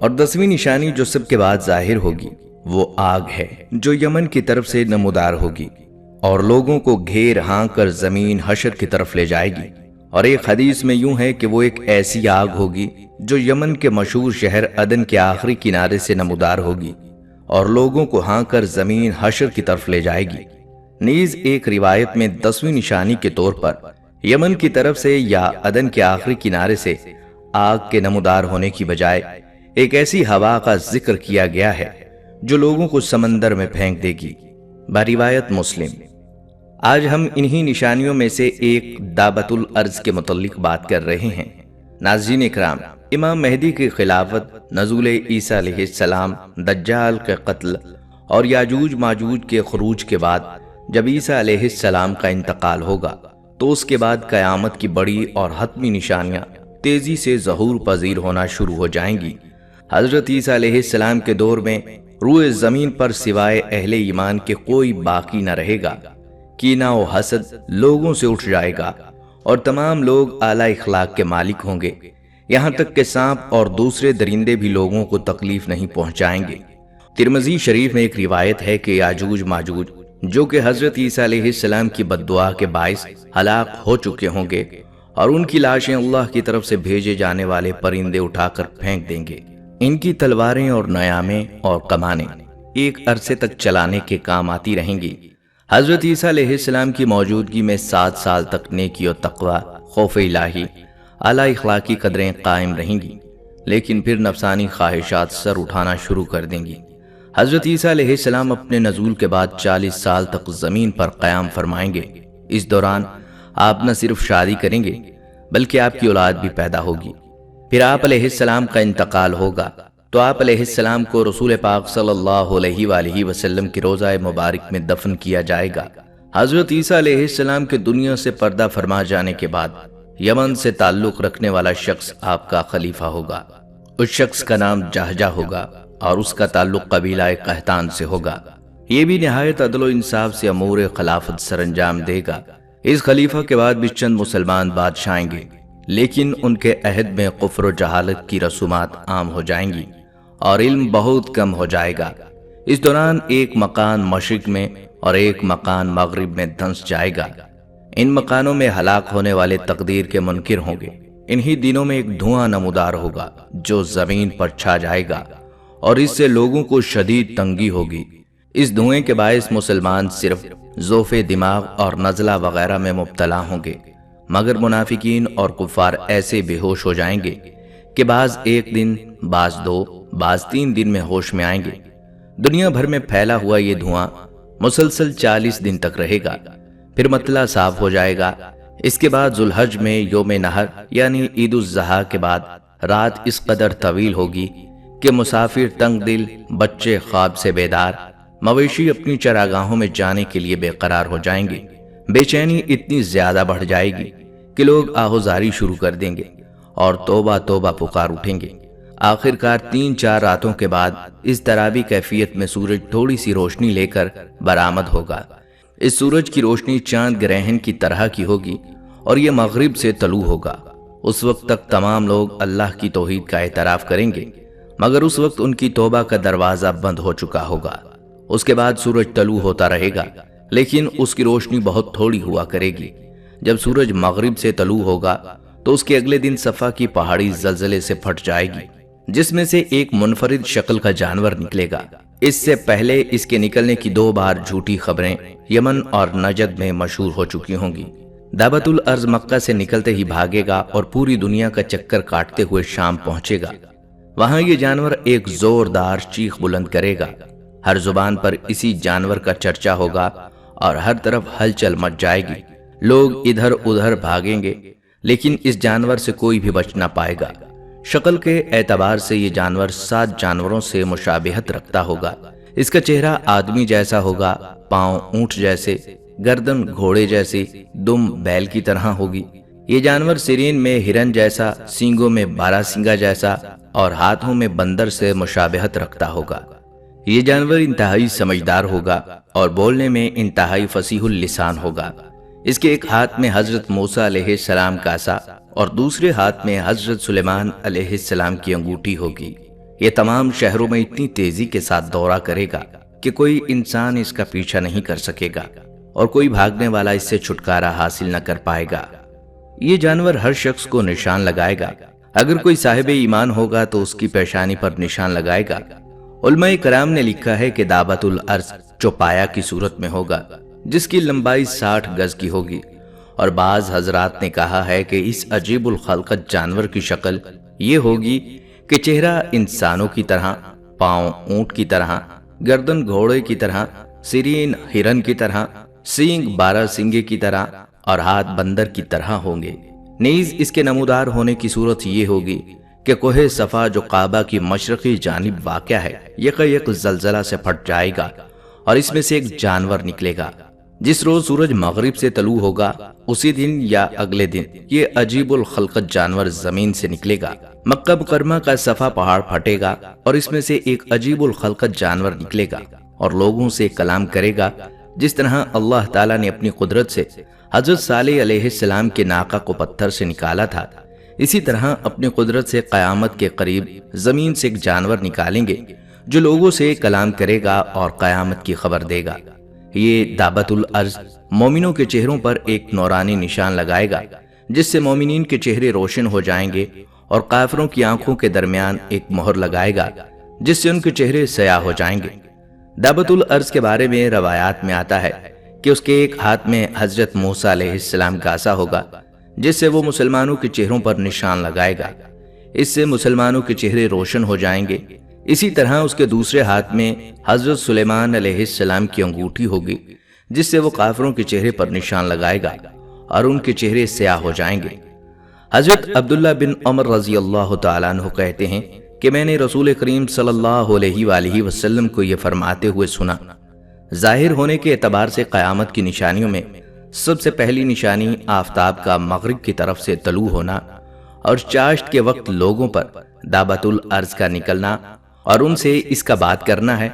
اور 10ویں نشانی جو سب کے بعد ظاہر ہوگی وہ آگ ہے جو یمن کی طرف سے نمودار ہوگی اور لوگوں کو گھیر ہاں کر زمین حشر کی طرف لے جائے گی۔ اور ایک حدیث میں یوں ہے کہ وہ ایک ایسی آگ ہوگی جو یمن کے مشہور شہر عدن کے آخری کنارے سے نمودار ہوگی اور لوگوں کو ہاں کر زمین حشر کی طرف لے جائے گی۔ نیز ایک روایت میں 10ویں نشانی کے طور پر یمن کی طرف سے یا عدن کے آخری کنارے سے آگ کے نمودار ہونے کی بجائے ایک ایسی ہوا کا ذکر کیا گیا ہے جو لوگوں کو سمندر میں پھینک دے گی۔ بروایت مسلم۔ آج ہم انہی نشانیوں میں سے ایک دابت الارض کے متعلق بات کر رہے ہیں۔ ناظرین اکرام، امام مہدی کی خلافت، نزول عیسیٰ علیہ السلام، دجال کے قتل اور یاجوج ماجوج کے خروج کے بعد جب عیسیٰ علیہ السلام کا انتقال ہوگا تو اس کے بعد قیامت کی بڑی اور حتمی نشانیاں تیزی سے ظہور پذیر ہونا شروع ہو جائیں گی۔ حضرت عیسیٰ علیہ السلام کے دور میں روئے زمین پر سوائے اہل ایمان کے کوئی باقی نہ رہے گا۔ کینہ و حسد لوگوں سے اٹھ جائے گا اور تمام لوگ اعلی اخلاق کے مالک ہوں گے، یہاں تک کہ سانپ اور دوسرے درندے بھی لوگوں کو تکلیف نہیں پہنچائیں گے۔ ترمذی شریف میں ایک روایت ہے کہ یاجوج ماجوج جو کہ حضرت عیسیٰ علیہ السلام کی بد دعا کے باعث ہلاک ہو چکے ہوں گے اور ان کی لاشیں اللہ کی طرف سے بھیجے جانے والے پرندے اٹھا کر پھینک دیں گے۔ ان کی تلواریں اور نیامیں اور کمانیں ایک عرصے تک چلانے کے کام آتی رہیں گی۔ حضرت عیسیٰ علیہ السلام کی موجودگی میں 7 سال تک نیکی و تقوی، خوف الہی، اعلی اخلاقی قدریں قائم رہیں گی، لیکن پھر نفسانی خواہشات سر اٹھانا شروع کر دیں گی۔ حضرت عیسیٰ علیہ السلام اپنے نزول کے بعد 40 سال تک زمین پر قیام فرمائیں گے۔ اس دوران آپ نہ صرف شادی کریں گے بلکہ آپ کی اولاد بھی پیدا ہوگی۔ پھر آپ علیہ السلام کا انتقال ہوگا تو آپ علیہ السلام کو رسول پاک صلی اللہ علیہ وآلہ وسلم کی روضہ مبارک میں دفن کیا جائے گا۔ حضرت عیسیٰ علیہ السلام کے دنیا سے پردہ فرما جانے کے بعد یمن سے تعلق رکھنے والا شخص آپ کا خلیفہ ہوگا۔ اس شخص کا نام جہجہ ہوگا اور اس کا تعلق قبیلہ قحطان سے ہوگا۔ یہ بھی نہایت عدل و انصاف سے امور خلافت سر انجام دے گا۔ اس خلیفہ کے بعد بھی چند مسلمان بادشاہ آئیں گے، لیکن ان کے عہد میں کفر و جہالت کی رسومات عام ہو جائیں گی اور علم بہت کم ہو جائے گا۔ اس دوران ایک مکان مشرق میں اور ایک مکان مغرب میں دھنس جائے گا۔ ان مکانوں میں ہلاک ہونے والے تقدیر کے منکر ہوں گے۔ انہی دنوں میں ایک دھواں نمودار ہوگا جو زمین پر چھا جائے گا اور اس سے لوگوں کو شدید تنگی ہوگی۔ اس دھوئیں کے باعث مسلمان صرف ضعف دماغ اور نزلہ وغیرہ میں مبتلا ہوں گے، مگر منافقین اور کفار ایسے بے ہوش ہو جائیں گے کہ بعض ایک دن، بعض 2، بعض 3 دن میں ہوش میں آئیں گے۔ دنیا بھر میں پھیلا ہوا یہ دھواں مسلسل 40 دن تک رہے گا، پھر مطلع صاف ہو جائے گا۔ اس کے بعد ذوالحج میں یوم نحر یعنی عید الاضحیٰ کے بعد رات اس قدر طویل ہوگی کہ مسافر تنگ دل، بچے خواب سے بیدار، مویشی اپنی چراگاہوں میں جانے کے لیے بے قرار ہو جائیں گے۔ بے چینی اتنی زیادہ بڑھ جائے گی کہ لوگ آہوزاری شروع کر دیں گے اور توبہ توبہ پکار اٹھیں گے۔ آخر کار 3-4 راتوں کے بعد اس طرابی کیفیت میں سورج تھوڑی سی روشنی لے کر برآمد ہوگا۔ اس سورج کی روشنی چاند گرہن کی طرح کی ہوگی اور یہ مغرب سے طلوع ہوگا۔ اس وقت تک تمام لوگ اللہ کی توحید کا اعتراف کریں گے، مگر اس وقت ان کی توبہ کا دروازہ بند ہو چکا ہوگا۔ اس کے بعد سورج طلوع ہوتا رہے گا، لیکن اس کی روشنی بہت تھوڑی ہوا کرے گی۔ جب سورج مغرب سے طلوع ہوگا تو اس کے اگلے دن صفا کی پہاڑی زلزلے سے پھٹ جائے گی، جس میں سے ایک منفرد شکل کا جانور نکلے گا۔ اس سے پہلے اس کے نکلنے کی 2 بار جھوٹی خبریں یمن اور نجد میں مشہور ہو چکی ہوں گی۔ دابت الارض مکہ سے نکلتے ہی بھاگے گا اور پوری دنیا کا چکر کاٹتے ہوئے شام پہنچے گا۔ وہاں یہ جانور ایک زوردار چیخ بلند کرے گا۔ ہر زبان پر اسی جانور کا چرچا ہوگا اور ہر طرف ہلچل مچ جائے گی۔ لوگ ادھر ادھر بھاگیں گے، لیکن اس جانور سے کوئی بھی بچ نہ پائے گا۔ شکل کے اعتبار سے یہ جانور 7 جانوروں سے مشابہت رکھتا ہوگا۔ اس کا چہرہ آدمی جیسا ہوگا، پاؤں اونٹ جیسے، گردن گھوڑے جیسی، دم بیل کی طرح ہوگی۔ یہ جانور سرین میں ہرن جیسا، سینگوں میں باراسنگا جیسا اور ہاتھوں میں بندر سے مشابہت رکھتا ہوگا۔ یہ جانور انتہائی سمجھدار ہوگا اور بولنے میں انتہائی فصیح اللسان ہوگا۔ اس کے ایک ہاتھ میں حضرت موسیٰ علیہ السلام کا عصا اور دوسرے ہاتھ میں حضرت سلیمان علیہ السلام کی انگوٹھی ہوگی۔ یہ تمام شہروں میں اتنی تیزی کے ساتھ دورہ کرے گا کہ کوئی انسان اس کا پیچھا نہیں کر سکے گا اور کوئی بھاگنے والا اس سے چھٹکارا حاصل نہ کر پائے گا۔ یہ جانور ہر شخص کو نشان لگائے گا۔ اگر کوئی صاحب ایمان ہوگا تو اس کی پیشانی پر نشان لگائے گا۔ علماء کرام نے لکھا ہے کہ دابۃ الارض چوپایا کی صورت میں ہوگا، جس کی لمبائی 60 گز کی ہوگی، اور بعض حضرات نے کہا ہے کہ اس عجیب الخلقت جانور کی شکل یہ ہوگی کہ چہرہ انسانوں کی طرح، پاؤں اونٹ کی طرح، گردن گھوڑے کی طرح، سرین ہرن کی طرح، سینگ 12 سنگے کی طرح اور ہاتھ بندر کی طرح ہوں گے۔ نیز اس کے نمودار ہونے کی صورت یہ ہوگی کہ کوہ صفا جو کعبہ کی مشرقی جانب واقع ہے یک زلزلہ سے پھٹ جائے گا اور اس میں سے ایک جانور نکلے گا۔ جس روز سورج مغرب سے طلوع ہوگا اسی دن یا اگلے دن یہ عجیب الخلقت جانور زمین سے نکلے گا۔ مکہ مکرمہ کا صفا پہاڑ پھٹے گا اور اس میں سے ایک عجیب الخلقت جانور نکلے گا اور لوگوں سے کلام کرے گا، جس طرح اللہ تعالیٰ نے اپنی قدرت سے حضرت صالح علیہ السلام کے ناقہ کو پتھر سے نکالا تھا، اسی طرح اپنی قدرت سے قیامت کے قریب زمین سے ایک جانور نکالیں گے جو لوگوں سے کلام کرے گا اور قیامت کی خبر دے گا۔ یہ دابۃ الارض مومنوں کے چہروں پر ایک نورانی نشان لگائے گا، جس سے مومنین کے چہرے روشن ہو جائیں گے، اور کافروں کی آنکھوں کے درمیان ایک مہر لگائے گا جس سے ان کے چہرے سیاہ ہو جائیں گے۔ دابۃ الارض کے بارے میں روایات میں آتا ہے کہ اس کے ایک ہاتھ میں حضرت موسیٰ علیہ السلام کا عصا ہوگا، جس سے وہ مسلمانوں کے چہروں پر نشان لگائے گا۔ اس سے مسلمانوں کے چہرے روشن ہو جائیں گے۔ اسی طرح اس کے دوسرے ہاتھ میں حضرت سلیمان علیہ السلام کی انگوٹھی ہوگی، جس سے وہ کافروں کے چہرے پر نشان لگائے گا اور ان کے چہرے سیاہ ہو جائیں گے۔ حضرت عبداللہ بن عمر رضی اللہ تعالیٰ عنہ کہتے ہیں کہ میں نے رسول کریم صلی اللہ علیہ وآلہ وسلم کو یہ فرماتے ہوئے سنا، ظاہر ہونے کے اعتبار سے قیامت کی نشانیوں میں سب سے پہلی نشانی آفتاب کا مغرب کی طرف سے طلوع ہونا اور چاشت کے وقت لوگوں پر دابۃ الارض کا نکلنا اور ان سے اس کا بات کرنا ہے۔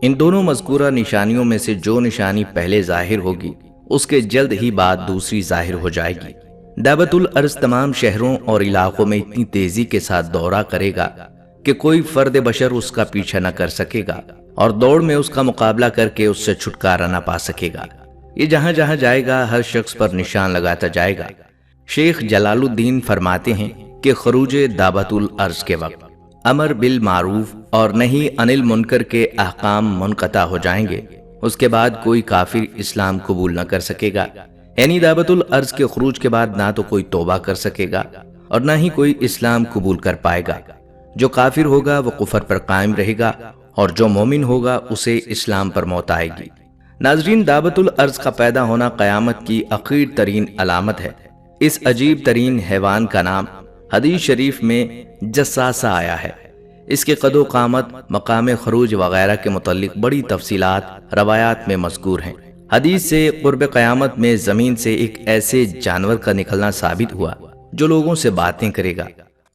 ان دونوں مذکورہ نشانیوں میں سے جو نشانی پہلے ظاہر ہوگی اس کے جلد ہی بعد دوسری ظاہر ہو جائے گی۔ دابۃ الارض تمام شہروں اور علاقوں میں اتنی تیزی کے ساتھ دورہ کرے گا کہ کوئی فرد بشر اس کا پیچھا نہ کر سکے گا اور دوڑ میں اس کا مقابلہ کر کے اس سے چھٹکارا نہ پا سکے گا۔ یہ جہاں جہاں جائے گا ہر شخص پر نشان لگاتا جائے گا۔ شیخ جلال الدین فرماتے ہیں کہ خروج دابۃ الارض کے وقت امر بالمعروف اور نہی عن المنکر کے احکام منقطع ہو جائیں گے۔ اس کے بعد کوئی کافر اسلام قبول نہ کر سکے گا، یعنی دابۃ الارض کے خروج کے بعد نہ تو کوئی توبہ کر سکے گا اور نہ ہی کوئی اسلام قبول کر پائے گا۔ جو کافر ہوگا وہ کفر پر قائم رہے گا اور جو مومن ہوگا اسے اسلام پر موت آئے گی۔ ناظرین، دابۃ الارض کا پیدا ہونا قیامت کی اخیر ترین علامت ہے۔ اس عجیب ترین حیوان کا نام حدیث شریف میں جساسہ آیا ہے۔ اس کے قد و قامت، مقام خروج وغیرہ کے متعلق بڑی تفصیلات روایات میں مذکور ہیں۔ حدیث سے قرب قیامت میں زمین سے ایک ایسے جانور کا نکلنا ثابت ہوا جو لوگوں سے باتیں کرے گا،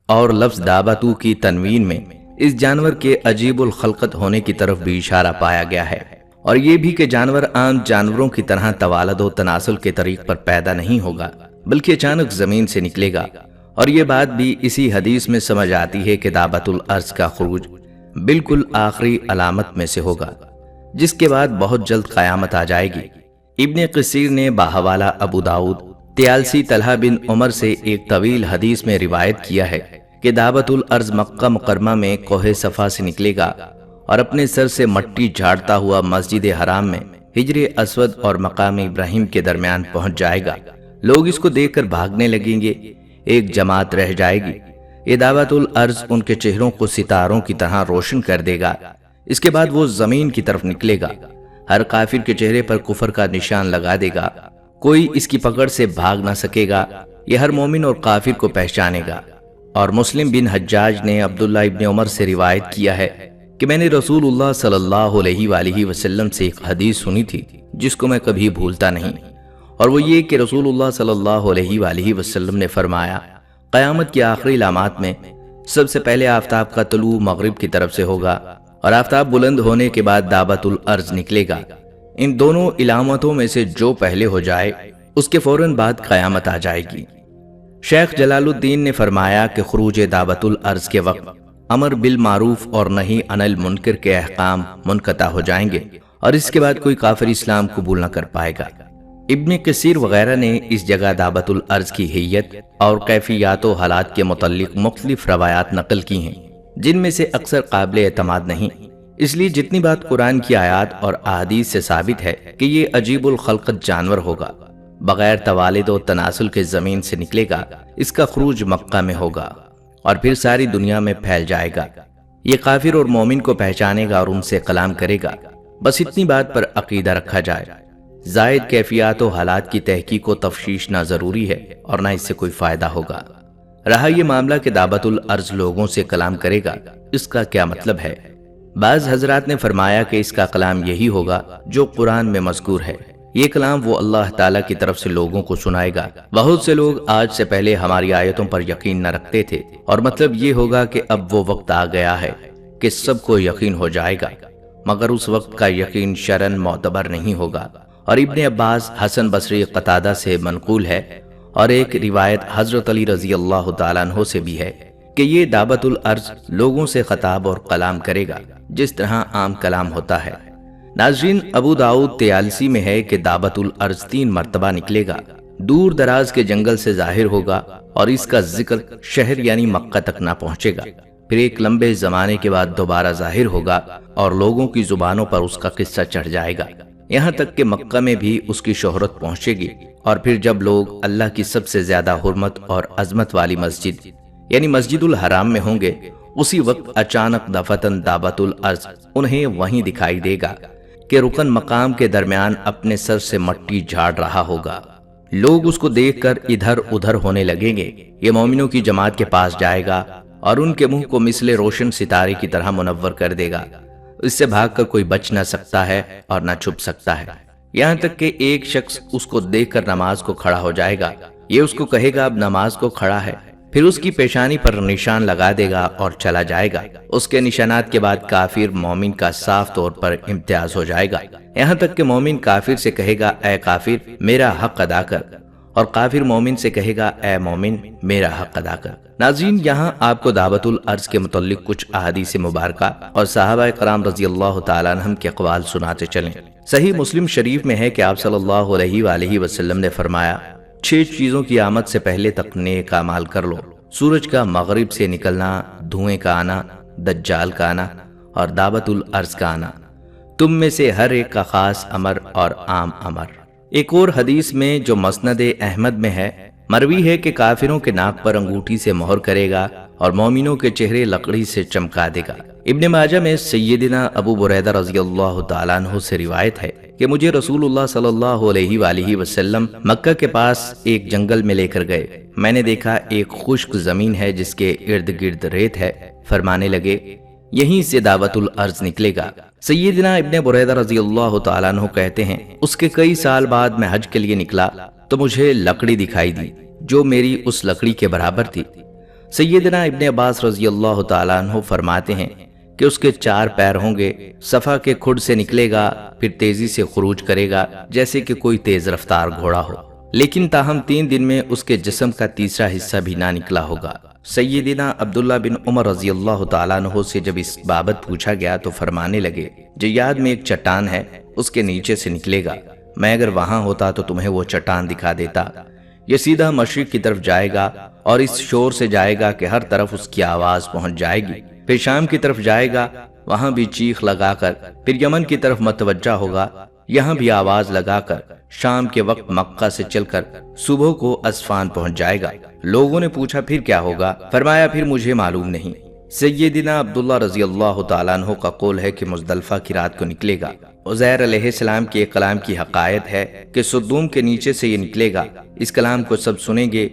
اور لفظ دابتو کی تنوین میں اس جانور کے عجیب الخلقت ہونے کی طرف بھی اشارہ پایا گیا ہے، اور یہ بھی کہ جانور عام جانوروں کی طرح توالد و تناسل کے طریق پر پیدا نہیں ہوگا بلکہ اچانک زمین سے نکلے گا۔ اور یہ بات بھی اسی حدیث میں سمجھ آتی ہے کہ دابۃ الارض کا خروج بالکل آخری علامت میں سے ہوگا، جس کے بعد بہت جلد قیامت آ جائے گی۔ ابن قصیر نے باحوالہ ابو داؤد طیالسی طلحہ بن عمر سے ایک طویل حدیث میں روایت کیا ہے کہ دابۃ الارض مکہ مکرمہ میں کوہ صفا سے نکلے گا اور اپنے سر سے مٹی جھاڑتا ہوا مسجد حرام میں حجر اسود اور مقام ابراہیم کے درمیان پہنچ جائے گا۔ لوگ اس کو دیکھ کر بھاگنے لگیں گے، ایک جماعت رہ جائے گی۔ یہ دابۃ الارض ان کے چہروں کو ستاروں کی طرح روشن کر دے گا۔ اس کے بعد وہ زمین کی طرف نکلے گا، ہر کافر کے چہرے پر کفر کا نشان لگا دے گا، کوئی اس کی پکڑ سے بھاگ نہ سکے گا، یہ ہر مومن اور کافر کو پہچانے گا۔ اور مسلم بن حجاج نے عبداللہ ابن عمر سے روایت کیا ہے کہ میں نے رسول اللہ صلی اللہ علیہ وآلہ وسلم سے ایک حدیث سنی تھی جس کو میں کبھی بھولتا نہیں، اور وہ یہ کہ رسول اللہ صلی اللہ علیہ وآلہ وسلم نے فرمایا، قیامت کی آخری علامات میں سب سے پہلے آفتاب کا طلوع مغرب کی طرف سے ہوگا اور آفتاب بلند ہونے کے بعد دابۃ الارض نکلے گا۔ ان دونوں علامتوں میں سے جو پہلے ہو جائے اس کے فوراً بعد قیامت آ جائے گی۔ شیخ جلال الدین نے فرمایا کہ خروج دابۃ الارض کے وقت امر بالمعروف اور نہی عن المنکر کے احکام منقطع ہو جائیں گے اور اس کے بعد کوئی کافر اسلام قبول نہ کر پائے گا۔ ابن کثیر وغیرہ نے اس جگہ دعوت الارض کی حیت اور کیفیات و حالات کے متعلق مختلف روایات نقل کی ہیں، جن میں سے اکثر قابل اعتماد نہیں، اس لیے جتنی بات قرآن کی آیات اور احادیث سے ثابت ہے کہ یہ عجیب الخلقت جانور ہوگا، بغیر توالد و تناسل کے زمین سے نکلے گا، اس کا خروج مکہ میں ہوگا اور پھر ساری دنیا میں پھیل جائے گا، یہ کافر اور مومن کو پہچانے گا اور ان سے کلام کرے گا، بس اتنی بات پر عقیدہ رکھا جائے۔ زائد کیفیات و حالات کی تحقیق و تفشیش نہ ضروری ہے اور نہ اس سے کوئی فائدہ ہوگا۔ رہا یہ معاملہ کہ دعوت الارض لوگوں سے کلام کرے گا، اس کا کیا مطلب ہے؟ بعض حضرات نے فرمایا کہ اس کا کلام یہی ہوگا جو قرآن میں مذکور ہے، یہ کلام وہ اللہ تعالیٰ کی طرف سے لوگوں کو سنائے گا۔ بہت سے لوگ آج سے پہلے ہماری آیتوں پر یقین نہ رکھتے تھے، اور مطلب یہ ہوگا کہ اب وہ وقت آ گیا ہے کہ سب کو یقین ہو جائے گا، مگر اس وقت کا یقین شرعاً معتبر نہیں ہوگا۔ اور ابن عباس، حسن بصری، قتادہ سے منقول ہے، اور ایک روایت حضرت علی رضی اللہ تعالیٰ عنہ سے بھی ہے کہ یہ دعوت الارض لوگوں سے خطاب اور کلام کرے گا جس طرح عام کلام ہوتا ہے۔ ناظرین، ابو داؤد طیالسی میں ہے کہ دعوت الارض 3 مرتبہ نکلے گا، دور دراز کے جنگل سے ظاہر ہوگا اور اس کا ذکر شہر یعنی مکہ تک نہ پہنچے گا، پھر ایک لمبے زمانے کے بعد دوبارہ ظاہر ہوگا اور لوگوں کی زبانوں پر اس کا قصہ چڑھ جائے گا، یہاں تک کہ مکہ میں بھی اس کی شہرت پہنچے گی، اور پھر جب لوگ اللہ کی سب سے زیادہ حرمت اور عظمت والی مسجد یعنی مسجد الحرام میں ہوں گے، اسی وقت اچانک دفتن دعوت الارض انہیں وہیں دکھائی دے گا کہ رکن مقام کے درمیان اپنے سر سے مٹی جھاڑ رہا ہوگا۔ لوگ اس کو دیکھ کر ادھر ادھر ہونے لگیں گے، یہ مومنوں کی جماعت کے پاس جائے گا اور ان کے منہ کو مثل روشن ستارے کی طرح منور کر دے گا، اس سے بھاگ کر کوئی بچ نہ سکتا ہے اور نہ چھپ سکتا ہے، یہاں تک کہ ایک شخص اس کو دیکھ کر نماز کو کھڑا ہو جائے گا، یہ اس کو کہے گا اب نماز کو کھڑا ہے، پھر اس کی پیشانی پر نشان لگا دے گا اور چلا جائے گا۔ اس کے نشانات کے بعد کافر مومن کا صاف طور پر امتیاز ہو جائے گا، یہاں تک کہ مومن کافر سے کہے گا اے کافر میرا حق ادا کر، اور کافر مومن سے کہے گا اے مومن میرا حق ادا کر۔ ناظرین، یہاں آپ کو دعوت الارض کے متعلق کچھ احادیث مبارکہ اور صحابہ کرام رضی اللہ تعالیٰ عنہم کے اقوال سناتے چلیں۔ صحیح مسلم شریف میں ہے کہ آپ صلی اللہ علیہ وآلہ وسلم نے فرمایا، 6 چیزوں کی آمد سے پہلے تک نیک اعمال کر لو: سورج کا مغرب سے نکلنا، دھوئیں کا آنا، دجال کا آنا اور دعوت الارض کا آنا، تم میں سے ہر ایک کا خاص امر اور عام امر۔ ایک اور حدیث میں جو مسند احمد میں ہے، مروی ہے کہ کافروں کے ناک پر انگوٹھی سے مہر کرے گا اور مومنوں کے چہرے لکڑی سے چمکا دے گا۔ ابن ماجہ میں سیدنا ابو بریدہ رضی اللہ تعالیٰ عنہ سے روایت ہے کہ مجھے رسول اللہ صلی اللہ علیہ وآلہ وسلم مکہ کے پاس ایک جنگل میں لے کر گئے، میں نے دیکھا ایک خشک زمین ہے جس کے ارد گرد ریت ہے، فرمانے لگے یہیں سے دعوت الارض نکلے گا۔ سیدنا ابن بریدہ رضی اللہ تعالیٰ عنہ کہتے ہیں اس کے کئی سال بعد میں حج کے لیے نکلا تو مجھے لکڑی دکھائی دی جو میری اس لکڑی کے برابر تھی۔ سیدنا ابن عباس رضی اللہ تعالیٰ عنہ فرماتے ہیں کہ اس کے 4 پیر ہوں گے، صفا کے کھڈ سے نکلے گا، پھر تیزی سے خروج کرے گا جیسے کہ کوئی تیز رفتار گھوڑا ہو، لیکن تاہم 3 دن میں اس کے جسم کا تیسرا حصہ بھی نہ نکلا ہوگا۔ سیدنا عبداللہ بن عمر رضی اللہ تعالیٰ عنہ سے جب اس بابت پوچھا گیا تو فرمانے لگے جیاد میں ایک چٹان ہے، اس کے نیچے سے نکلے گا، میں اگر وہاں ہوتا تو تمہیں وہ چٹان دکھا دیتا، یہ سیدھا مشرق کی طرف جائے گا اور اس شور سے جائے گا کہ ہر طرف اس کی آواز پہنچ جائے گی، پھر شام کی طرف جائے گا، وہاں بھی چیخ لگا کر، پھر یمن کی طرف متوجہ ہوگا، یہاں بھی آواز لگا کر، شام کے وقت مکہ سے چل کر صبح کو اسفان پہنچ جائے گا۔ لوگوں نے پوچھا پھر کیا ہوگا؟ فرمایا پھر مجھے معلوم نہیں۔ سیدنا عبداللہ رضی اللہ تعالیٰ عنہ کا قول ہے کہ مزدلفہ کی رات کو نکلے گا۔ عزیر علیہ السلام کے ایک کلام کی حقائق ہے کہ صدوم کے نیچے سے یہ نکلے گا، اس کلام کو سب سنیں گے،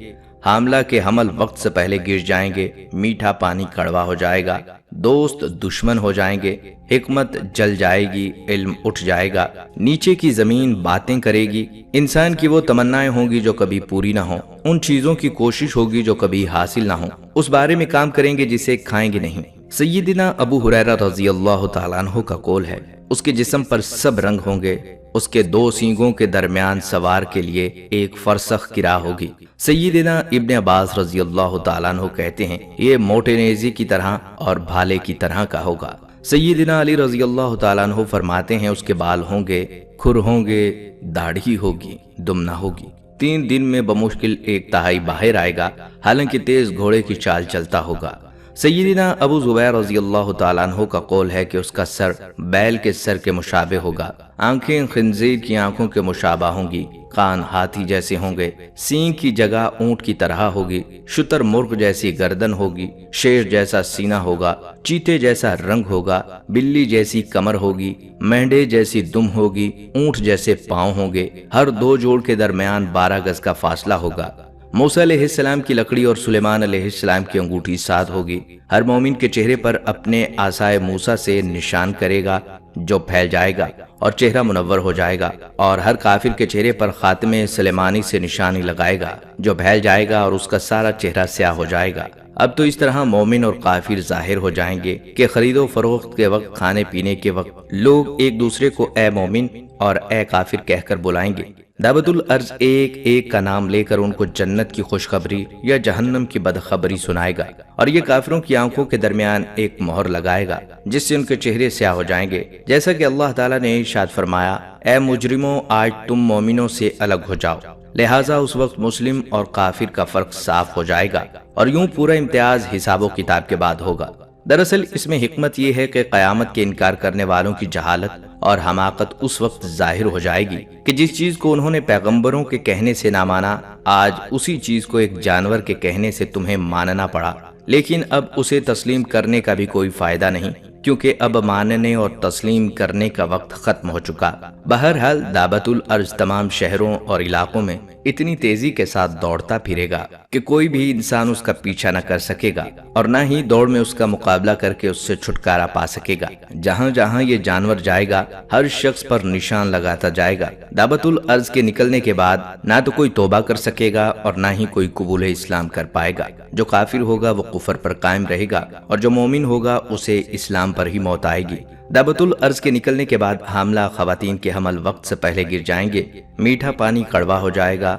حاملہ کے حمل وقت سے پہلے گر جائیں گے، میٹھا پانی کڑوا ہو جائے گا، دوست دشمن ہو جائیں گے، حکمت جل جائے گی، علم اٹھ جائے گا، نیچے کی زمین باتیں کرے گی، انسان کی وہ تمنائیں ہوں گی جو کبھی پوری نہ ہوں، ان چیزوں کی کوشش ہوگی جو کبھی حاصل نہ ہوں، اس بارے میں کام کریں گے جسے کھائیں گے نہیں۔ سیدنا ابو ہریرہ رضی اللہ تعالیٰ عنہ کا قول ہے اس کے جسم پر سب رنگ ہوں گے، اس کے 2 سینگوں کے درمیان سوار کے لیے ایک فرسخ کی راہ ہوگی۔ سیدنا ابن عباس رضی اللہ تعالیٰ عنہ کہتے ہیں یہ موٹے نیزے کی طرح اور بھالے کی طرح کا ہوگا۔ سیدنا علی رضی اللہ تعالیٰ عنہ فرماتے ہیں اس کے بال ہوں گے، کھر ہوں گے، داڑھی ہوگی، دم نہ ہوگی۔ 3 دن میں بمشکل 1/3 باہر آئے گا، حالانکہ تیز گھوڑے کی چال چلتا ہوگا۔ سیدنا ابو زبیر رضی اللہ تعالیٰ عنہ کا قول ہے کہ اس کا سر بیل کے سر کے مشابہ ہوگا، آنکھیں خنزیر کی آنکھوں کے مشابہ ہوں گی، کان ہاتھی جیسے ہوں گے، سینگ کی جگہ اونٹ کی طرح ہوگی، شتر مرغ جیسی گردن ہوگی، شیر جیسا سینہ ہوگا، چیتے جیسا رنگ ہوگا، بلی جیسی کمر ہوگی، مینڈے جیسی دم ہوگی، اونٹ جیسے پاؤں ہوں گے، ہر 2 جوڑ کے درمیان 12 گز کا فاصلہ ہوگا۔ موسیٰ علیہ السلام کی لکڑی اور سلیمان علیہ السلام کی انگوٹھی ساتھ ہوگی۔ ہر مومن کے چہرے پر اپنے عصائے موسیٰ سے نشان کرے گا جو پھیل جائے گا اور چہرہ منور ہو جائے گا، اور ہر کافر کے چہرے پر خاتم سلیمانی سے نشانی لگائے گا جو پھیل جائے گا اور اس کا سارا چہرہ سیاہ ہو جائے گا۔ اب تو اس طرح مومن اور کافر ظاہر ہو جائیں گے کہ خرید و فروخت کے وقت، کھانے پینے کے وقت لوگ ایک دوسرے کو اے مومن اور اے کافر کہہ کر بلائیں گے۔ دعوت الارض ایک ایک کا نام لے کر ان کو جنت کی خوشخبری یا جہنم کی بدخبری سنائے گا، اور یہ کافروں کی آنکھوں کے درمیان ایک مہر لگائے گا جس سے ان کے چہرے سیاہ ہو جائیں گے، جیسا کہ اللہ تعالیٰ نے ارشاد فرمایا اے مجرموں آج تم مومنوں سے الگ ہو جاؤ۔ لہٰذا اس وقت مسلم اور کافر کا فرق صاف ہو جائے گا، اور یوں پورا امتیاز حساب و کتاب کے بعد ہوگا۔ دراصل اس میں حکمت یہ ہے کہ قیامت کے انکار کرنے والوں کی جہالت اور حماقت اس وقت ظاہر ہو جائے گی کہ جس چیز کو انہوں نے پیغمبروں کے کہنے سے نہ مانا، آج اسی چیز کو ایک جانور کے کہنے سے تمہیں ماننا پڑا، لیکن اب اسے تسلیم کرنے کا بھی کوئی فائدہ نہیں، کیونکہ اب ماننے اور تسلیم کرنے کا وقت ختم ہو چکا۔ بہرحال دعوت الارض تمام شہروں اور علاقوں میں اتنی تیزی کے ساتھ دوڑتا پھرے گا کہ کوئی بھی انسان اس کا پیچھا نہ کر سکے گا، اور نہ ہی دوڑ میں اس کا مقابلہ کر کے اس سے چھٹکارا پا سکے گا۔ جہاں جہاں یہ جانور جائے گا ہر شخص پر نشان لگاتا جائے گا۔ دعوت الارض کے نکلنے کے بعد نہ تو کوئی توبہ کر سکے گا اور نہ ہی کوئی قبول اسلام کر پائے گا۔ جو کافر ہوگا وہ کفر پر قائم رہے گا، اور جو مومن ہوگا اسے اسلام پر ہی موت آئے گی۔ دعوت الارض کے نکلنے کے بعد حاملہ خواتین کے حمل وقت سے پہلے گر جائیں گے، میٹھا پانی کڑوا ہو جائے گا،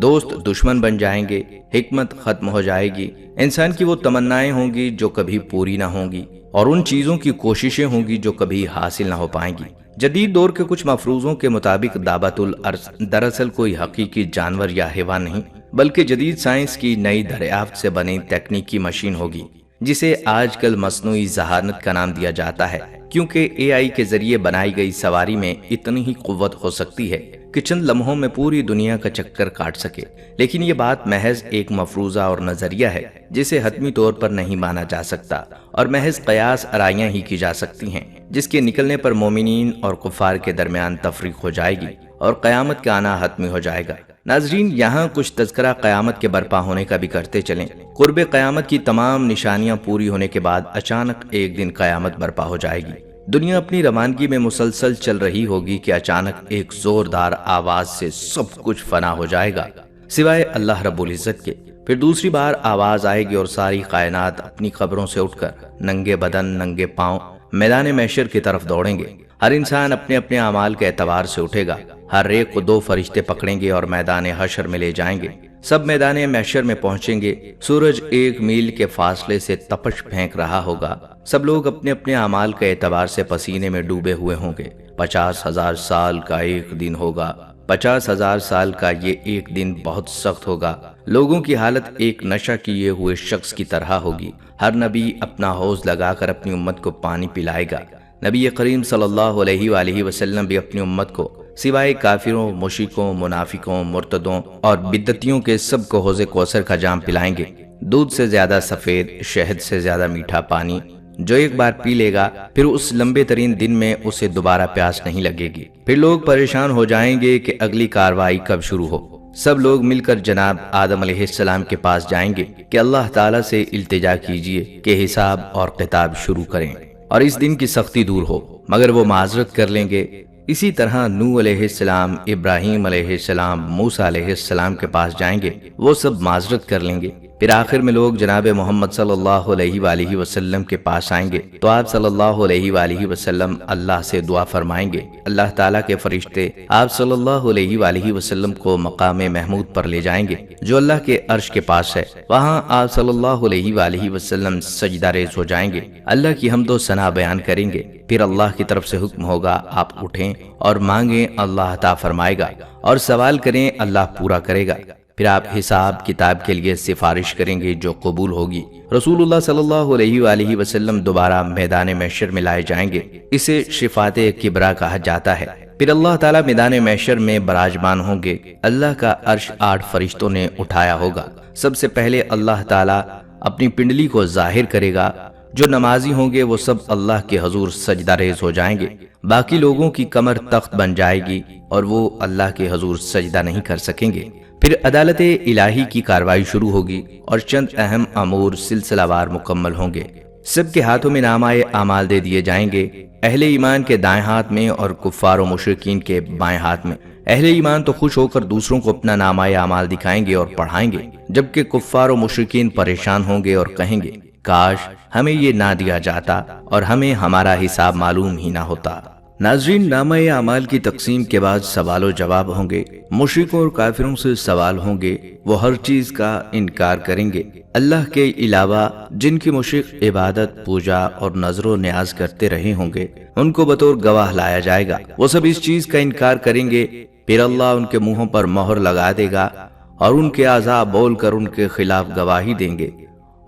دوست دشمن بن جائیں گے، حکمت ختم ہو جائے گی، انسان کی وہ تمنائیں ہوں گی جو کبھی پوری نہ ہوں گی، اور ان چیزوں کی کوششیں ہوں گی جو کبھی حاصل نہ ہو پائیں گی۔ جدید دور کے کچھ مفروضوں کے مطابق دعوت الارض دراصل کوئی حقیقی جانور یا حیوان نہیں، بلکہ جدید سائنس کی نئی دریافت سے بنی تکنیکی مشین ہوگی، جسے آج کل مصنوعی ذہانت کا نام دیا جاتا ہے، کیونکہ اے آئی کے ذریعے بنائی گئی سواری میں اتنی ہی قوت ہو سکتی ہے کہ چند لمحوں میں پوری دنیا کا چکر کاٹ سکے۔ لیکن یہ بات محض ایک مفروضہ اور نظریہ ہے جسے حتمی طور پر نہیں مانا جا سکتا، اور محض قیاس آرائیاں ہی کی جا سکتی ہیں، جس کے نکلنے پر مومنین اور کفار کے درمیان تفریق ہو جائے گی اور قیامت کا آنا حتمی ہو جائے گا۔ ناظرین، یہاں کچھ تذکرہ قیامت کے برپا ہونے کا بھی کرتے چلیں۔ قرب قیامت کی تمام نشانیاں پوری ہونے کے بعد اچانک ایک دن قیامت برپا ہو جائے گی۔ دنیا اپنی روانگی میں مسلسل چل رہی ہوگی کہ اچانک ایک زوردار آواز سے سب کچھ فنا ہو جائے گا سوائے اللہ رب العزت کے۔ پھر دوسری بار آواز آئے گی اور ساری کائنات اپنی قبروں سے اٹھ کر ننگے بدن ننگے پاؤں میدان محشر کی طرف دوڑیں گے۔ ہر انسان اپنے اپنے اعمال کے اعتبار سے اٹھے گا، ہر ایک کو 2 فرشتے پکڑیں گے اور میدان حشر میں لے جائیں گے۔ سب میدان محشر میں پہنچیں گے، سورج 1 میل کے فاصلے سے تپش پھینک رہا ہوگا، سب لوگ اپنے اپنے اعمال کے اعتبار سے پسینے میں ڈوبے ہوئے ہوں گے۔ 50,000 سال کا ایک دن ہوگا، 50,000 سال کا یہ ایک دن بہت سخت ہوگا۔ لوگوں کی حالت ایک نشہ کیے ہوئے شخص کی طرح ہوگی۔ ہر نبی اپنا حوض لگا کر اپنی امت کو پانی پلائے گا۔ نبی کریم صلی اللہ علیہ وآلہ وسلم بھی اپنی امت کو سوائے کافروں، مشرکوں، منافقوں، مرتدوں اور بدعتیوں کے سب کو حوض کوثر کا جام پلائیں گے۔ دودھ سے زیادہ سفید، شہد سے زیادہ میٹھا پانی، جو ایک بار پی لے گا پھر اس لمبے ترین دن میں اسے دوبارہ پیاس نہیں لگے گی۔ پھر لوگ پریشان ہو جائیں گے کہ اگلی کارروائی کب شروع ہو۔ سب لوگ مل کر جناب آدم علیہ السلام کے پاس جائیں گے کہ اللہ تعالیٰ سے التجا کیجئے کہ حساب اور کتاب شروع کریں اور اس دن کی سختی دور ہو، مگر وہ معذرت کر لیں گے۔ اسی طرح نوح علیہ السلام، ابراہیم علیہ السلام، موسیٰ علیہ السلام کے پاس جائیں گے، وہ سب معذرت کر لیں گے۔ پھر آخر میں لوگ جناب محمد صلی اللہ علیہ وآلہ وسلم کے پاس آئیں گے تو آپ صلی اللہ علیہ وآلہ وسلم اللہ سے دعا فرمائیں گے۔ اللہ تعالیٰ کے فرشتے آپ صلی اللہ علیہ وآلہ وسلم کو مقام محمود پر لے جائیں گے جو اللہ کے عرش کے پاس ہے۔ وہاں آپ صلی اللہ علیہ وآلہ وسلم سجدہ ریز ہو جائیں گے، اللہ کی حمد و ثنا بیان کریں گے۔ پھر اللہ کی طرف سے حکم ہوگا آپ اٹھیں اور مانگیں، اللہ عطا فرمائے گا، اور سوال کریں، اللہ پورا کرے گا۔ پھر آپ حساب کتاب کے لیے سفارش کریں گے جو قبول ہوگی۔ رسول اللہ صلی اللہ علیہ وآلہ وسلم دوبارہ میدان محشر میں لائے جائیں گے، اسے شفاعت کبریٰ کہا جاتا ہے۔ پھر اللہ تعالیٰ میدان محشر میں براجمان ہوں گے، اللہ کا عرش 8 فرشتوں نے اٹھایا ہوگا۔ سب سے پہلے اللہ تعالیٰ اپنی پنڈلی کو ظاہر کرے گا، جو نمازی ہوں گے وہ سب اللہ کے حضور سجدہ ریز ہو جائیں گے، باقی لوگوں کی کمر تخت بن جائے گی اور وہ اللہ کے حضور سجدہ نہیں کر سکیں گے۔ پھر عدالت الہی کی کارروائی شروع ہوگی اور چند اہم امور سلسلہ وار مکمل ہوں گے۔ سب کے ہاتھوں میں نامہ اعمال دے دیے جائیں گے، اہل ایمان کے دائیں ہاتھ میں اور کفار و مشرکین کے بائیں ہاتھ میں۔ اہل ایمان تو خوش ہو کر دوسروں کو اپنا نامہ اعمال دکھائیں گے اور پڑھائیں گے، جبکہ کفار و مشرکین پریشان ہوں گے اور کہیں گے کاش ہمیں یہ نہ دیا جاتا اور ہمیں ہمارا حساب معلوم ہی نہ ہوتا۔ ناظرین، نامہ اعمال کی تقسیم کے بعد سوال و جواب ہوں گے۔ مشرکوں اور کافروں سے سوال ہوں گے، وہ ہر چیز کا انکار کریں گے۔ اللہ کے علاوہ جن کی مشرک عبادت، پوجا اور نظر و نیاز کرتے رہے ہوں گے ان کو بطور گواہ لایا جائے گا، وہ سب اس چیز کا انکار کریں گے۔ پھر اللہ ان کے منہوں پر مہر لگا دے گا اور ان کے اعضاء بول کر ان کے خلاف گواہی دیں گے،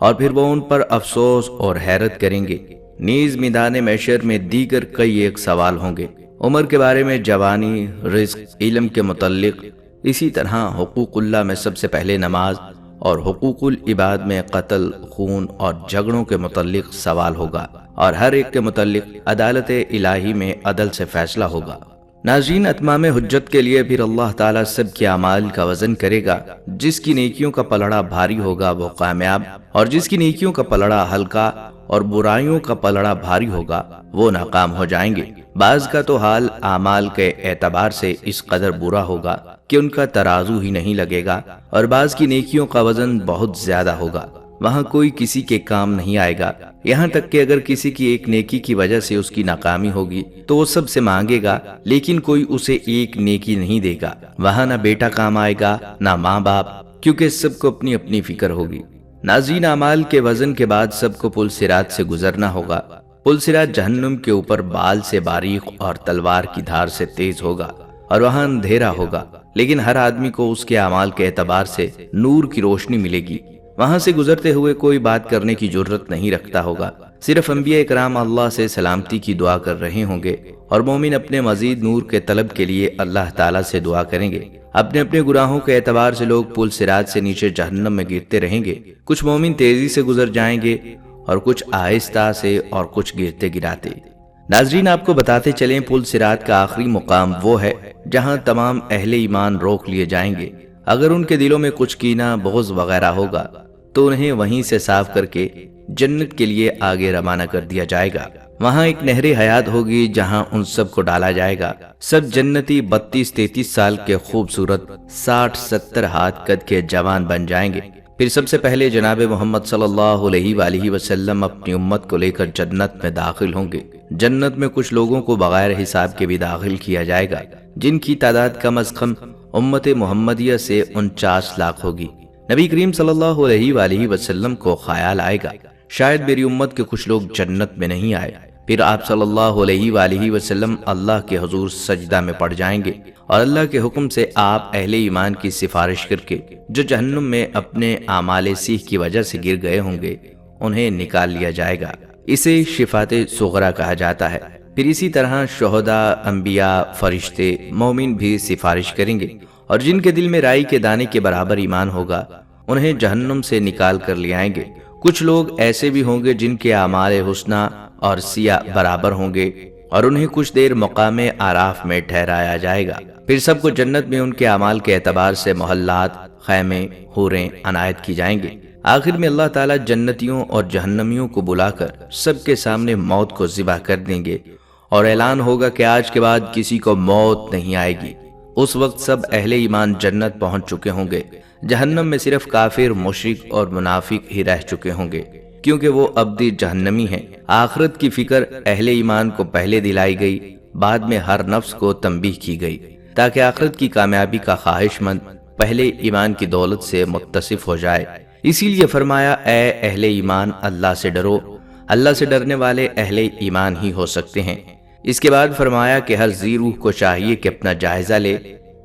اور پھر وہ ان پر افسوس اور حیرت کریں گے۔ نیز میدان محشر میں دیگر کئی ایک سوال ہوں گے، عمر کے بارے میں، جوانی، رزق، علم کے متعلق، اسی طرح حقوق اللہ میں سب سے پہلے نماز، اور حقوق العباد میں قتل، خون اور جھگڑوں کے متعلق سوال ہوگا، اور ہر ایک کے متعلق عدالت الہی میں عدل سے فیصلہ ہوگا۔ ناظرین، اتمام حجت کے لیے پھر اللہ تعالیٰ سب کے اعمال کا وزن کرے گا، جس کی نیکیوں کا پلڑا بھاری ہوگا وہ کامیاب، اور جس کی نیکیوں کا پلڑا ہلکا اور برائیوں کا پلڑا بھاری ہوگا وہ ناکام ہو جائیں گے۔ بعض کا تو حال اعمال کے اعتبار سے اس قدر برا ہوگا کہ ان کا ترازو ہی نہیں لگے گا، اور بعض کی نیکیوں کا وزن بہت زیادہ ہوگا، وہاں کوئی کسی کے کام نہیں آئے گا، یہاں تک کہ اگر کسی کی ایک نیکی کی وجہ سے اس کی ناکامی ہوگی تو وہ سب سے مانگے گا، لیکن کوئی اسے ایک نیکی نہیں دے گا۔ وہاں نہ بیٹا کام آئے گا نہ ماں باپ، کیونکہ سب کو اپنی اپنی فکر ہوگی۔ ناظرین، اعمال کے وزن کے بعد سب کو پل صراط سے گزرنا ہوگا۔ پل صراط جہنم کے اوپر بال سے باریک اور تلوار کی دھار سے تیز ہوگا، اور وہاں اندھیرا ہوگا، لیکن ہر آدمی کو اس کے اعمال کے اعتبار سے نور کی روشنی ملے گی۔ وہاں سے گزرتے ہوئے کوئی بات کرنے کی جرت نہیں رکھتا ہوگا، صرف انبیاء اکرام اللہ سے سلامتی کی دعا کر رہے ہوں گے، اور مومن اپنے مزید نور کے طلب کے لیے اللہ تعالیٰ سے دعا کریں گے۔ اپنے اپنے گناہوں کے اعتبار سے لوگ پل صراط سے نیچے جہنم میں گرتے رہیں گے، کچھ مومن تیزی سے گزر جائیں گے اور کچھ آہستہ سے اور کچھ گرتے گراتے۔ ناظرین، آپ کو بتاتے چلیں، پل صراط کا آخری مقام وہ ہے جہاں تمام اہل ایمان روک لیے جائیں گے۔ اگر ان کے دلوں میں کچھ کینہ، بغض وغیرہ ہوگا تو انہیں وہیں سے صاف کر کے جنت کے لیے آگے روانہ کر دیا جائے گا۔ وہاں ایک نہر حیات ہوگی جہاں ان سب کو ڈالا جائے گا۔ سب جنتی 32-33 سال کے خوبصورت 60-70 ہاتھ قد کے جوان بن جائیں گے۔ پھر سب سے پہلے جناب محمد صلی اللہ علیہ وآلہ وسلم اپنی امت کو لے کر جنت میں داخل ہوں گے۔ جنت میں کچھ لوگوں کو بغیر حساب کے بھی داخل کیا جائے گا، جن کی تعداد کم از کم امت محمدیہ سے 49 لاکھ ہوگی۔ نبی کریم صلی اللہ علیہ وآلہ وسلم کو خیال آئے گا شاید میری امت کے کچھ لوگ جنت میں نہیں آئے۔ پھر آپ صلی اللہ علیہ وآلہ وسلم اللہ کے حضور سجدہ میں پڑ جائیں گے، اور اللہ کے حکم سے آپ اہل ایمان کی سفارش کر کے جو جہنم میں اپنے اعمال سیہ کی وجہ سے گر گئے ہوں گے انہیں نکال لیا جائے گا۔ اسے شفاعت صغریٰ کہا جاتا ہے۔ پھر اسی طرح شہداء، انبیاء، فرشتے، مومن بھی سفارش کریں گے، اور جن کے دل میں رائی کے دانے کے برابر ایمان ہوگا انہیں جہنم سے نکال کر لے آئیں گے۔ کچھ لوگ ایسے بھی ہوں گے جن کے اعمال حسنہ اور سیاہ برابر ہوں گے، اور انہیں کچھ دیر مقام اعراف میں ٹھہرایا جائے گا۔ پھر سب کو جنت میں ان کے اعمال کے اعتبار سے محلات، خیمے، حوریں عنایت کی جائیں گے۔ آخر میں اللہ تعالیٰ جنتیوں اور جہنمیوں کو بلا کر سب کے سامنے موت کو ذبح کر دیں گے، اور اعلان ہوگا کہ آج کے بعد کسی کو موت نہیں آئے گی۔ اس وقت سب اہل ایمان جنت پہنچ چکے ہوں گے، جہنم میں صرف کافر، مشرک اور منافق ہی رہ چکے ہوں گے، کیونکہ وہ ابدی جہنمی ہیں۔ آخرت کی فکر اہل ایمان کو پہلے دلائی گئی، بعد میں ہر نفس کو تنبیہ کی گئی، تاکہ آخرت کی کامیابی کا خواہش مند پہلے ایمان کی دولت سے متصف ہو جائے۔ اسی لیے فرمایا، اے اہل ایمان، اللہ سے ڈرو۔ اللہ سے ڈرنے والے اہل ایمان ہی ہو سکتے ہیں۔ اس کے بعد فرمایا کہ ہر ذی روح کو چاہیے کہ اپنا جائزہ لے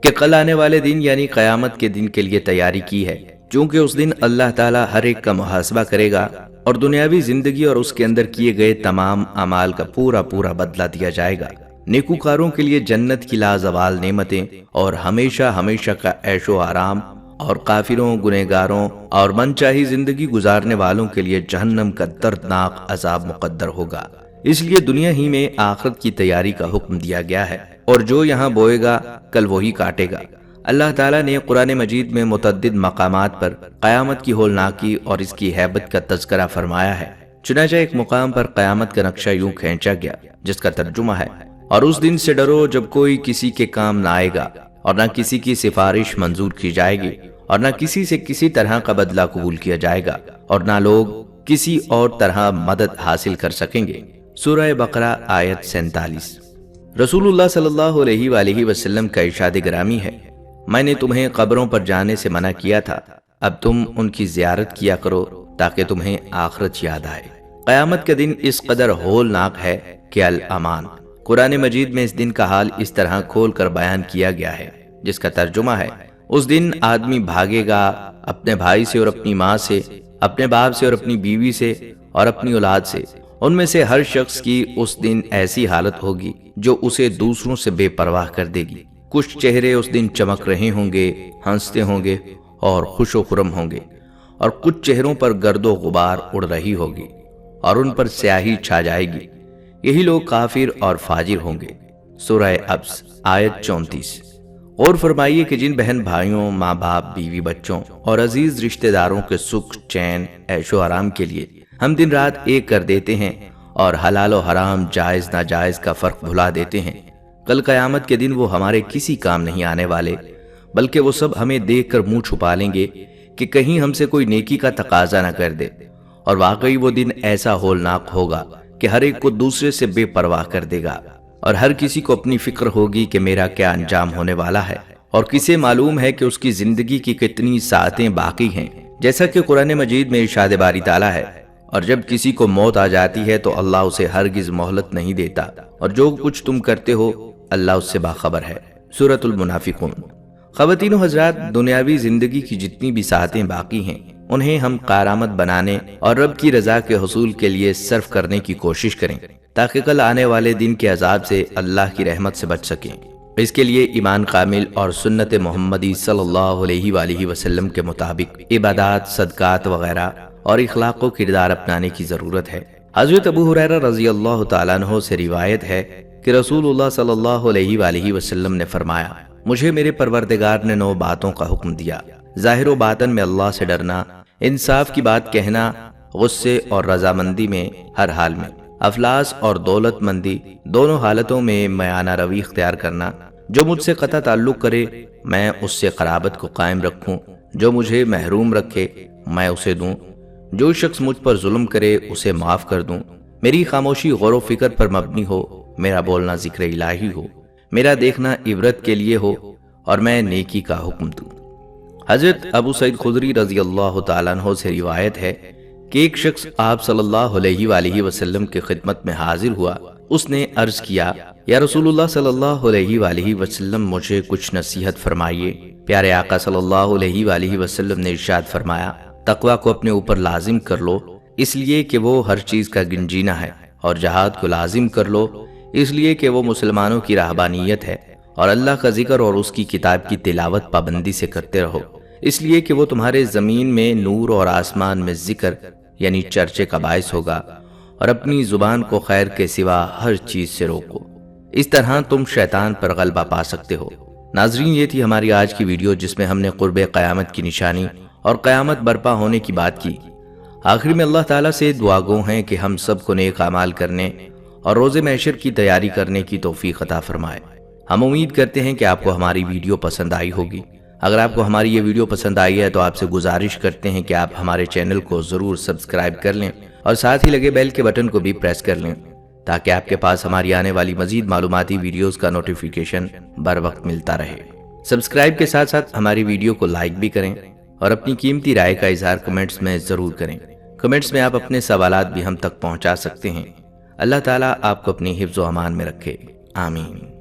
کہ کل آنے والے دن یعنی قیامت کے دن کے لیے تیاری کی ہے، چونکہ اس دن اللہ تعالیٰ ہر ایک کا محاسبہ کرے گا اور دنیاوی زندگی اور اس کے اندر کیے گئے تمام اعمال کا پورا بدلہ دیا جائے گا۔ نیکوکاروں کے لیے جنت کی لازوال نعمتیں اور ہمیشہ ہمیشہ کا عیش و آرام، اور کافروں، گنہگاروں اور من چاہی زندگی گزارنے والوں کے لیے جہنم کا دردناک عذاب مقدر ہوگا۔ اس لیے دنیا ہی میں آخرت کی تیاری کا حکم دیا گیا ہے، اور جو یہاں بوئے گا کل وہی کاٹے گا۔ اللہ تعالیٰ نے قرآن مجید میں متعدد مقامات پر قیامت کی ہولناکی اور اس کی ہیبت کا تذکرہ فرمایا ہے۔ چنانچہ ایک مقام پر قیامت کا نقشہ یوں کھینچا گیا جس کا ترجمہ ہے، اور اس دن سے ڈرو جب کوئی کسی کے کام نہ آئے گا، اور نہ کسی کی سفارش منظور کی جائے گی، اور نہ کسی سے کسی طرح کا بدلہ قبول کیا جائے گا، اور نہ لوگ کسی اور طرح مدد حاصل کر سکیں گے۔ سورہ بقرہ آیت 47۔ رسول اللہ صلی اللہ علیہ وآلہ وسلم کا ارشاد گرامی ہے، میں نے تمہیں قبروں پر جانے سے منع کیا تھا، اب تم ان کی زیارت کیا کرو تاکہ تمہیں آخرت یاد آئے۔ قیامت کا دن اس قدر ہولناک ہے کہ الامان۔ قرآن مجید میں اس دن کا حال اس طرح کھول کر بیان کیا گیا ہے جس کا ترجمہ ہے، اس دن آدمی بھاگے گا اپنے بھائی سے اور اپنی ماں سے، اپنے باپ سے اور اپنی بیوی سے اور اپنی اولاد سے۔ ان میں سے ہر شخص کی اس دن ایسی حالت ہوگی جو اسے دوسروں سے بے پرواہ کر دے گی۔ کچھ چہرے اس دن چمک رہے ہوں گے، ہنستے ہوں گے اور خوش و خرم ہوں گے، اور کچھ چہروں پر گرد و غبار اڑ رہی ہوگی اور ان پر سیاہی چھا جائے گی۔ یہی لوگ کافر اور فاجر ہوں گے۔ سورہ ابس آیت 34۔ اور فرمائیے کہ جن بہن بھائیوں، ماں باپ، بیوی بچوں اور عزیز رشتہ داروں کے سکھ، چین، عیش و آرام کے لیے ہم دن رات ایک کر دیتے ہیں اور حلال و حرام، جائز ناجائز کا فرق بھلا دیتے ہیں، کل قیامت کے دن وہ ہمارے کسی کام نہیں آنے والے، بلکہ وہ سب ہمیں دیکھ کر منہ چھپا لیں گے کہ کہیں ہم سے کوئی نیکی کا تقاضا نہ کر دے۔ اور واقعی وہ دن ایسا ہولناک ہوگا کہ ہر ایک کو دوسرے سے بے پرواہ کر دے گا، اور ہر کسی کو اپنی فکر ہوگی کہ میرا کیا انجام ہونے والا ہے، اور کسے معلوم ہے کہ اس کی زندگی کی کتنی ساعتیں باقی ہیں۔ جیسا کہ قرآن مجید میں ارشاد باری تعالیٰ ہے، اور جب کسی کو موت آ جاتی ہے تو اللہ اسے ہرگز مہلت نہیں دیتا، اور جو کچھ تم کرتے ہو اللہ اس سے باخبر ہے۔ سورۃ المنافقون۔ خواتین و حضرات، دنیاوی زندگی کی جتنی بھی ساعتیں باقی ہیں انہیں ہم کارآمد بنانے اور رب کی رضا کے حصول کے لیے صرف کرنے کی کوشش کریں، تاکہ کل آنے والے دن کے عذاب سے اللہ کی رحمت سے بچ سکیں۔ اس کے لیے ایمان کامل اور سنت محمدی صلی اللہ علیہ وآلہ وسلم کے مطابق عبادات، صدقات وغیرہ اور اخلاق و کردار اپنانے کی ضرورت ہے۔ حضرت ابو ہریرہ رضی اللہ تعالیٰ عنہ سے روایت ہے کہ رسول اللہ صلی اللہ علیہ وآلہ وسلم نے فرمایا، مجھے میرے پروردگار نے 9 باتوں کا حکم دیا، ظاہر و باطن میں اللہ سے ڈرنا، انصاف کی بات کہنا، غصے اور رضامندی میں ہر حال میں، افلاس اور دولت مندی دونوں حالتوں میں میانہ روی اختیار کرنا، جو مجھ سے قطع تعلق کرے میں اس سے قرابت کو قائم رکھوں، جو مجھے محروم رکھے میں اسے دوں، جو شخص مجھ پر ظلم کرے اسے معاف کر دوں، میری خاموشی غور و فکر پر مبنی ہو، میرا بولنا ذکر الہی ہو، میرا دیکھنا عبرت کے لیے ہو، اور میں نیکی کا حکم دوں۔ حضرت ابو سعید خدری رضی اللہ تعالیٰ عنہ سے روایت ہے کہ ایک شخص آپ صلی اللہ علیہ وآلہ وسلم کی خدمت میں حاضر ہوا۔ اس نے عرض کیا، یا رسول اللہ صلی اللہ علیہ وآلہ وسلم، مجھے کچھ نصیحت فرمائیے۔ پیارے آقا صلی اللہ علیہ وآلہ وسلم نے ارشاد فرمایا، تقوی کو اپنے اوپر لازم کر لو، اس لیے کہ وہ ہر چیز کا گنجینہ ہے، اور جہاد کو لازم کر لو، اس لیے کہ وہ مسلمانوں کی راہبانیت ہے، اور اللہ کا ذکر اور اس کی کتاب کی تلاوت پابندی سے کرتے رہو، اس لیے کہ وہ تمہارے زمین میں نور اور آسمان میں ذکر یعنی چرچے کا باعث ہوگا، اور اپنی زبان کو خیر کے سوا ہر چیز سے روکو، اس طرح تم شیطان پر غلبہ پا سکتے ہو۔ ناظرین، یہ تھی ہماری آج کی ویڈیو جس میں ہم نے قرب قیامت کی نشانی اور قیامت برپا ہونے کی بات کی۔ آخر میں اللہ تعالیٰ سے دعا گو ہیں کہ ہم سب کو نیک اعمال کرنے اور روز محشر کی تیاری کرنے کی توفیق عطا فرمائے۔ ہم امید کرتے ہیں کہ آپ کو ہماری ویڈیو پسند آئی ہوگی۔ اگر آپ کو ہماری یہ ویڈیو پسند آئی ہے تو آپ سے گزارش کرتے ہیں کہ آپ ہمارے چینل کو ضرور سبسکرائب کر لیں اور ساتھ ہی لگے بیل کے بٹن کو بھی پریس کر لیں تاکہ آپ کے پاس ہماری آنے والی مزید معلوماتی ویڈیوز کا نوٹیفیکیشن بر وقت ملتا رہے۔ سبسکرائب کے ساتھ ساتھ ہماری ویڈیو کو لائک بھی کریں اور اپنی قیمتی رائے کا اظہار کمنٹس میں ضرور کریں۔ کمنٹس میں آپ اپنے سوالات بھی ہم تک پہنچا سکتے ہیں۔ اللہ تعالیٰ آپ کو اپنی حفظ و امان میں رکھے، آمین۔